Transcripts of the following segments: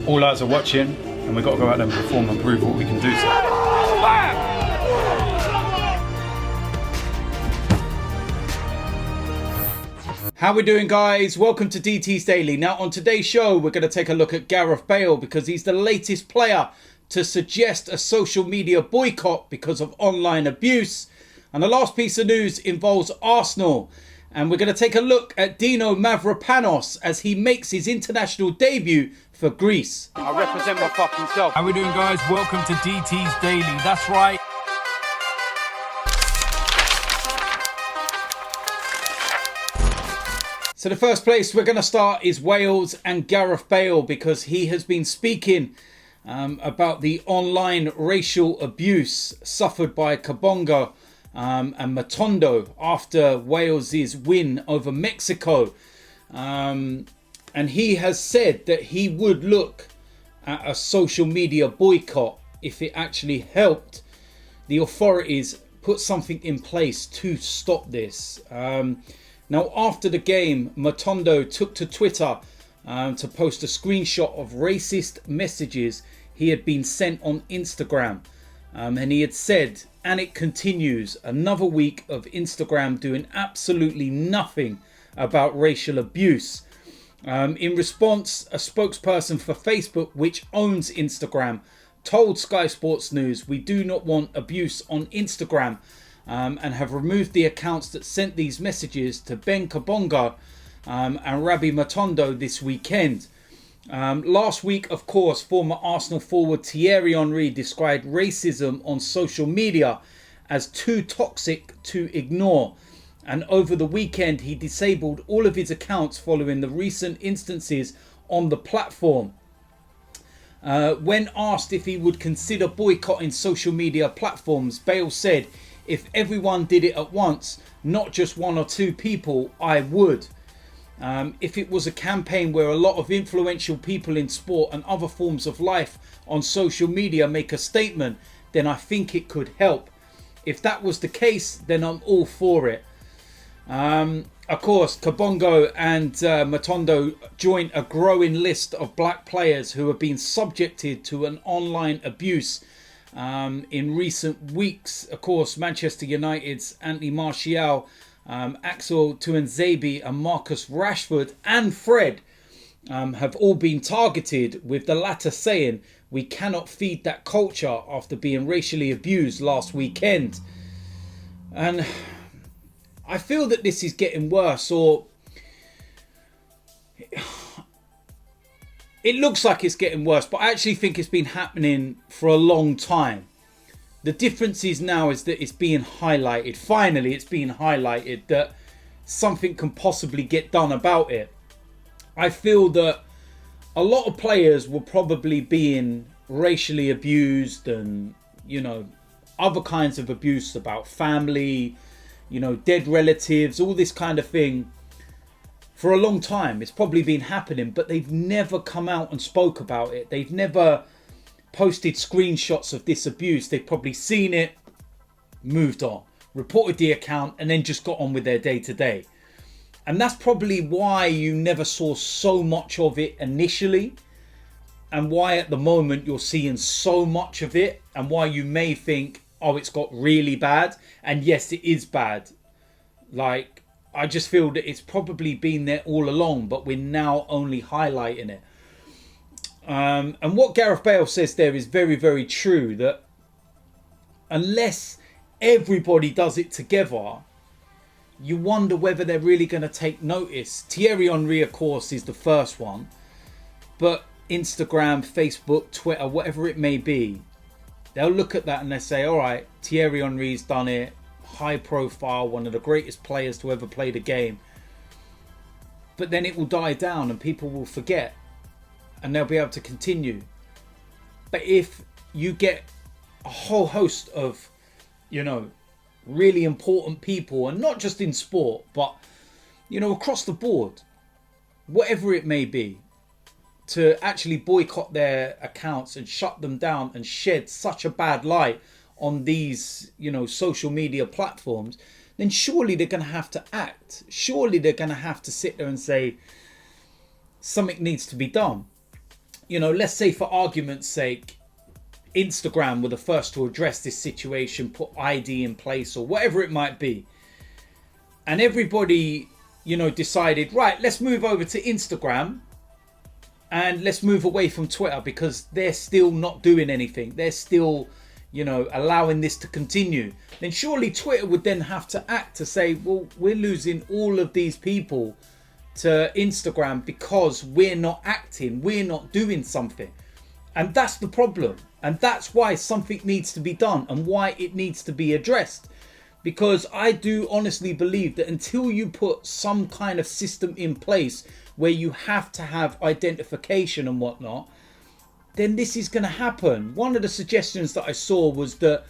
All eyes are watching, and we've got to go out there and perform and prove what we can do. How we doing, guys? Welcome to DT's Daily. Now, on today's show, we're going to take a look at Gareth Bale because he's the latest player to suggest a social media boycott because of online abuse. And the last piece of news involves Arsenal. And we're going to take a look at Dino Mavropanos as he makes his international debut for Greece. I represent my fucking self. How we doing, guys? Welcome to DT's Daily. That's right. So the first place we're going to start is Wales and Gareth Bale because he has been speaking about the online racial abuse suffered by Kabongo and Matondo after Wales' win over Mexico. And he has said that he would look at a social media boycott if it actually helped the authorities put something in place to stop this. Now, after the game, Matondo took to Twitter to post a screenshot of racist messages he had been sent on Instagram. And he had said, and it continues, another week of Instagram doing absolutely nothing about racial abuse. In response, a spokesperson for Facebook, which owns Instagram, told Sky Sports News, "We do not want abuse on Instagram," and have removed the accounts that sent these messages to Ben Kabonga and Rabbi Matondo this weekend. Last week, of course, former Arsenal forward Thierry Henry described racism on social media as too toxic to ignore. And over the weekend, he disabled all of his accounts following the recent instances on the platform. When asked if he would consider boycotting social media platforms, Bale said, "If everyone did it at once, not just one or two people, I would. If it was a campaign where a lot of influential people in sport and other forms of life on social media make a statement, then I think it could help. If that was the case, then I'm all for it." Of course, Kabongo and Matondo join a growing list of black players who have been subjected to an online abuse in recent weeks. Of course, Manchester United's Anthony Martial, Axel Tuanzebe and Marcus Rashford and Fred have all been targeted, with the latter saying, "We cannot feed that culture," after being racially abused last weekend. And I feel that this is getting worse, or it looks like it's getting worse, but I actually think it's been happening for a long time. The difference is now is that it's being highlighted. Finally, it's being highlighted that something can possibly get done about it. I feel that a lot of players were probably being racially abused and, other kinds of abuse about family, dead relatives, all this kind of thing for a long time. It's probably been happening, but they've never come out and spoke about it. They've never posted screenshots of this abuse. They've probably seen it, moved on, reported the account, and then just got on with their day to day. And that's probably why you never saw so much of it initially, and why at the moment you're seeing so much of it, and why you may think, oh, it's got really bad. And yes, it is bad. I just feel that it's probably been there all along, but we're now only highlighting it. And what Gareth Bale says there is very, very true, that unless everybody does it together, you wonder whether they're really going to take notice. Thierry Henry, of course, is the first one, but Instagram, Facebook, Twitter, whatever it may be, they'll look at that and they say, all right, Thierry Henry's done it, high profile, one of the greatest players to ever play the game. But then it will die down and people will forget, and they'll be able to continue. But if you get a whole host of, really important people, and not just in sport, but, across the board, whatever it may be, to actually boycott their accounts and shut them down and shed such a bad light on these, social media platforms, then surely they're going to have to act. Surely they're going to have to sit there and say, something needs to be done. you know, let's say for argument's sake, Instagram were the first to address this situation, put ID in place or whatever it might be. And everybody, you know, decided, right, let's move over to Instagram and let's move away from Twitter because they're still not doing anything. They're still, you know, allowing this to continue. Then surely Twitter would then have to act to say, well, we're losing all of these people to Instagram because we're not acting, we're not doing something. And that's the problem. And that's why something needs to be done and why it needs to be addressed. Because I do honestly believe that until you put some kind of system in place where you have to have identification and whatnot, then this is going to happen. One of the suggestions that I saw was that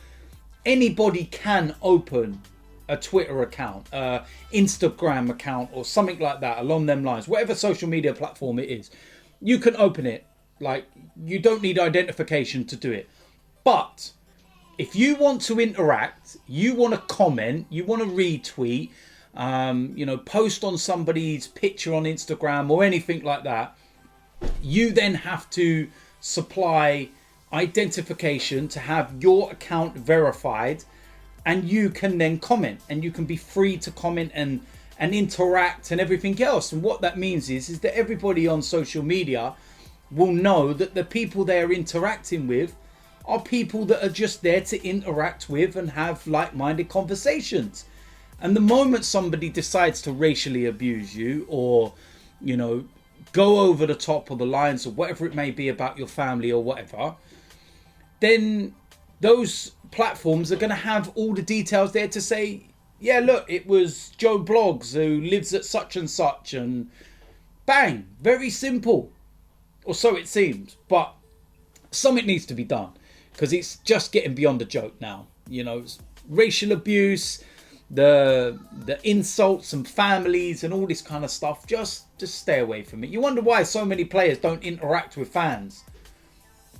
anybody can open a Twitter account, Instagram account or something like that along them lines. Whatever social media platform it is, you can open it. Like, you don't need identification to do it. But if you want to interact, you want to comment, you want to retweet, you know, post on somebody's picture on Instagram or anything like that, you then have to supply identification to have your account verified, and you can then comment and you can be free to comment and interact and everything else. And what that means is that everybody on social media will know that the people they're interacting with are people that are just there to interact with and have like-minded conversations. And the moment somebody decides to racially abuse you or, you know, go over the top of the lines or whatever it may be about your family or whatever, then those platforms are going to have all the details there to say, yeah, look, it was Joe Bloggs who lives at such and such, and bang, very simple. Or so it seems. But something needs to be done because it's just getting beyond a joke now. You know, racial abuse, the insults and families and all this kind of stuff. Just stay away from it. You wonder why so many players don't interact with fans,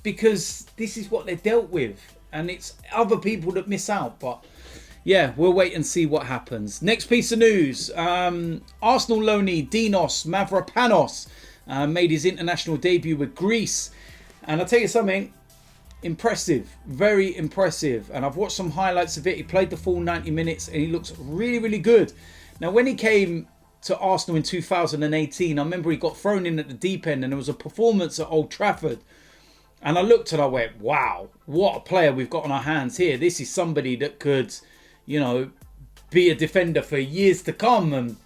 because this is what they're dealt with, and it's other people that miss out. But yeah, we'll wait and see what happens. Next piece of news, Arsenal loanee Dinos Mavropanos made his international debut with Greece, and I'll tell you something, impressive, very impressive. And I've watched some highlights of it. He played the full 90 minutes and he looks really, really good. Now, when he came to Arsenal in 2018, I remember he got thrown in at the deep end and there was a performance at Old Trafford, and I looked and I went, wow, what a player we've got on our hands here. This is somebody that could, you know, be a defender for years to come. And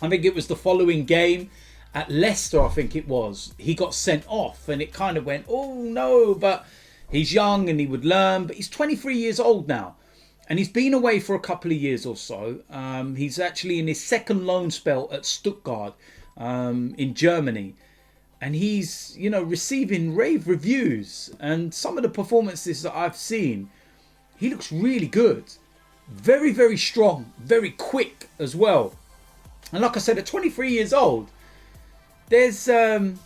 I think it was the following game at Leicester, I think it was, he got sent off and it kind of went, oh no, but he's young and he would learn. But he's 23 years old now and he's been away for a couple of years or so. He's actually in his second loan spell at Stuttgart in Germany. And he's, you know, receiving rave reviews. And some of the performances that I've seen, he looks really good. Very, very strong. Very quick as well. And like I said, at 23 years old, there's a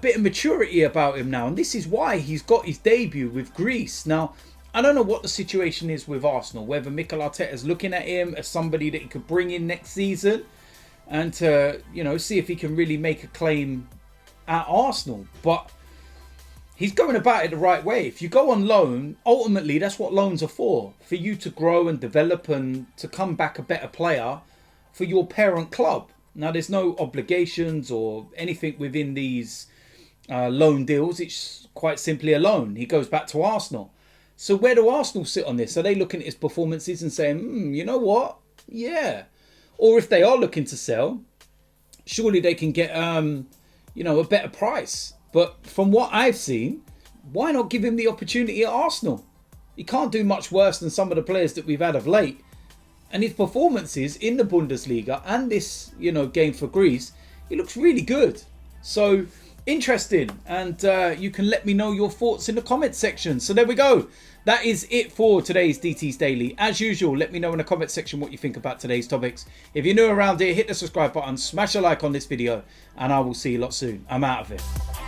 bit of maturity about him now. And this is why he's got his debut with Greece. Now, I don't know what the situation is with Arsenal. Whether Mikel Arteta is looking at him as somebody that he could bring in next season. And to, you know, see if he can really make a claim at Arsenal. But he's going about it the right way. If you go on loan, ultimately that's what loans are for you to grow and develop and to come back a better player for your parent club. Now, there's no obligations or anything within these loan deals. It's quite simply a loan. He goes back to Arsenal. So where do Arsenal sit on this? Are they looking at his performances and saying, you know what, yeah, or if they are looking to sell, surely they can get you know, a better price. But from what I've seen, why not give him the opportunity at Arsenal? He can't do much worse than some of the players that we've had of late. And his performances in the Bundesliga and this, you know, game for Greece, he looks really good. So interesting. And you can let me know your thoughts in the comment section. So there we go. That is it for today's DT's Daily. As usual, let me know in the comment section what you think about today's topics. If you're new around here, hit the subscribe button, smash a like on this video, and I will see you lot soon. I'm out of here.